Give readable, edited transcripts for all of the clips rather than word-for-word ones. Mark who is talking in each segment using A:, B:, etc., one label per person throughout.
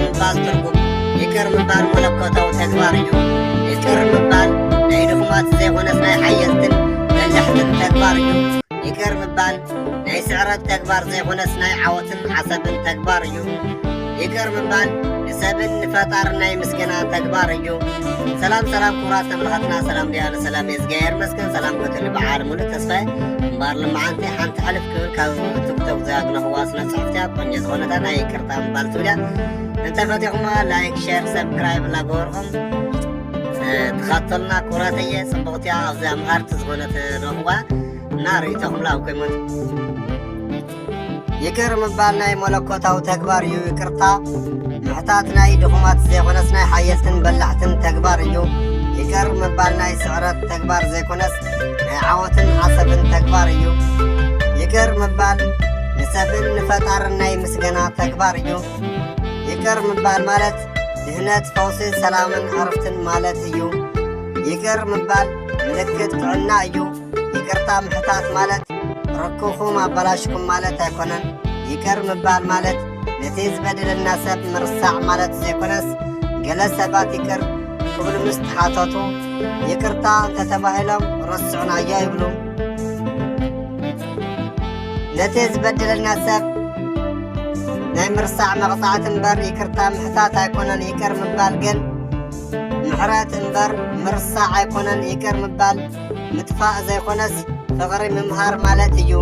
A: ምባል ትርጉም ይቅር ምባል መለኮታዊ ተግባር እዩ ይቅር ምባል ናይ ድኹማት ዘይኮነስ ናይ ሓየልትን በላሕትን ተግባር እዩ ይቅር ምባል ናይ ስዕረት ተግባር ዘይኮነስ ናይ ዓወትን ዓሰብን ተግባር እዩ ይቅር ምባል ንሰብን ንፈጣርን ናይ ምስገና ተግባር እዩ ሰላም ክቡራት ተመልካትና ሰላም ዲያነ ሰላም የዝጋየር መስገን ሰላም ኮትል በዓል ሙሉእ ተስፋይ እምበር ልመዓንቲ ሓንቲ ሓልፍ ክብል ካብ ቲክቶክ ዝያግነኽዋ ስነ ፅሑፍትያ ቆንጆ ዝኾነታ ናይ ይቅርታ ምባል ትብልያ እንተፈቲኹማ ላይክ ሼር ሰብስክራይብ እናገበርኩም ተኸተሉና ክቡራት እየ ፅቡቕትያ ኣብዚ ኣምሃርቲ ዝኾነት ረኽዋ እና ርእይቶኹምላ ኣብ ኮይሞት ይቅር ምባል ናይ መለኮታዊ ተግባር እዩ ይቅርታ ምሕታት ናይ ድኹማት ዘይኮነስ ናይ ሓየልትን በላሕትን ተግባር እዩ ይቅር ምባል ናይ ስዕረት ተግባር ዘይኮነስ ናይ ዓወትን ዓሰብን ተግባር እዩ ይቅር ምባል ንሰብን ንፈጣርን ናይ ምስገና ተግባር እዩ ይቅር ምባል ማለት ድህነት ፈውሲ ሰላምን ዕርፍትን ማለት እዩ ይቅር ምባል ምልክት ጥዕና እዩ ይቅርታ ምሕታት ማለት ርክኹም ኣበላሽኩም ማለት ኣይኮነን ይቅር ምባል ማለት ነቲ ዝበደለና ሰብ ምርሳዕ ማለት ዘይኮነስ ገለ ሰባት ይቅር ክብሉ ምስ ተሓተቱ ይቅርታ እንተተባሂሎም ረስዑናዮ ይብሉ ነቲ ዝበደለና ሰብ ናይ ምርሳዕ መቕፃዕት እምበር ይቅርታ ምሕታት ኣይኮነን ይቅር ምባል ግን ምሕረት እምበር ምርሳዕ ኣይኮነን ይቅር ምባል ምጥፋእ ዘይኮነስ ፍቕሪ ምምሃር ማለት እዩ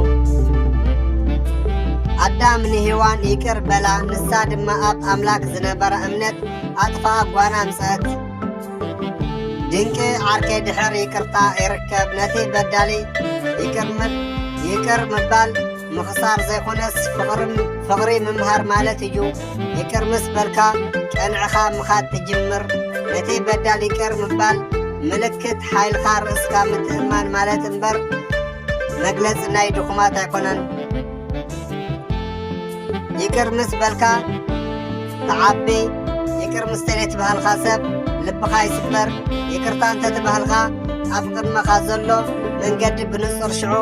A: ኣዳም ንሄዋን ይቅር በላ ንሳ ድማ ኣብ ኣምላክ ዝነበረ እምነት ኣጥፋኣ ጓና ምፅአት ድንቂ ዓርኬ ድሕር ይቅርታ ይርከብ ነቲ በዳሊ ይቅር ምባል ምኽሳር ዘይኮነስ ፍቕሪ ምምሃር ማለት እዩ ይቅር ምስ በልካ ቀንዕኻ ምኻድ ትጅምር ነቲ በዳሊ ይቅር ምባል ምልክት ሓይልኻ ርእስካ ምትእማን ማለት እምበር መግለፂ ናይ ድኹማት ኣይኮነን ይቅር ምስ በልካ ተዓቢ ይቅር ምስ ተለይትበሃልካ ሰብ ልብኻ ይስበር ይቅርታ እንተትበሃልካ ኣብ ቅድመኻ ዘሎ መንገዲ ብንጹር ሽዑ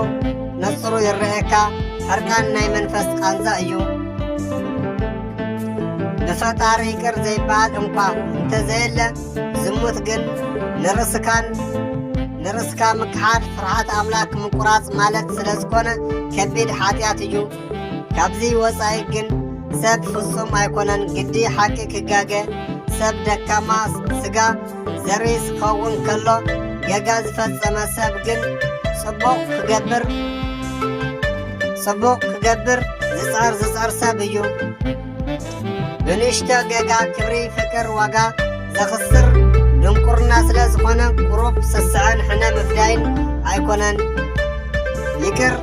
A: ነጽሩ ይርአየካ ሕርቃን ናይ መንፈስ ቃንዛ እዩ ንፈጣሪ ይቅር ዘይበሃል እምኳ እንተዘየለ ዝሙት ግን ንርስካ ምክሓድ ፍርሃት ኣምላክ ምቁራፅ ማለት ስለ ዝኾነ ከቢድ ሓጢኣት እዩ ካብዚ ወፃኢ ግን ሰብ ፍጹም ኣይኮነን ግዲ ሓቂ ክጋገ ሰብ ደካማ ስጋ ዘሪስ ክኸውን ከሎ ገጋ ዝፈጸመ ሰብ ግን ጽቡቕ ክገብር ዝጸር ሰብ እዩ ብንእሽቶ ገጋ ክብሪ ፍቅር ዋጋ ዘኽስር ድንቁርና ስለ ዝኾነ ቁሩብ ስስዕን ሕነ ምፍዳይን ኣይኮነን ይቅር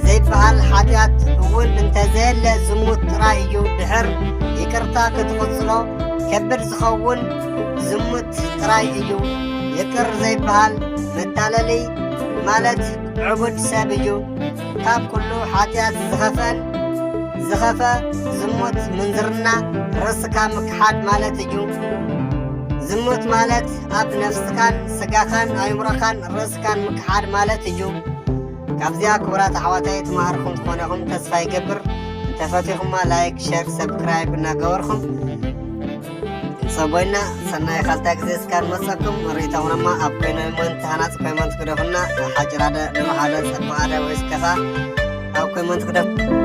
A: ዘይበሃል ሓጢኣት እውን እንተዘየለ ዝሙት ጥራይ እዩ ድሕር ይቅርታ ክትቕጽሎ ከብድ ዝኸውን ዝሙት ጥራይ እዩ ይቅር ዘይበሃል መታለሊ ማለት ዕቡድ ሰብ እዩ ካብ ኩሉ ሓጢኣት ዝኸፈ ዝሙት ምንዝርና ርስካ ምክሓድ ማለት እዩ ዝሙት ማለት ኣብ ነፍስካን ስጋኻን ኣእምሮኻን ርእስካን ምክሓድ ማለት እዩ ካብዚያ ክቡራት ኣሕዋተይ ተማሃርኩም ትኾነኹም ተስፋ ይገብር እንተፈቲኹማ ላይክ ሼር ሰብስክራይብ እናገበርኩም ሰቦይና ሰናይ ካልታ ግዜ እስካን መፀኩም ርእይቶምናማ ኣብ ኮይኖሞንት ሃናፅ ኮይሞንት ክደኹና ሓጭራደ ንባሓደ ፀቡቓደ ወይስ ከፋ ኣብ ኮይሞንት ክደፍ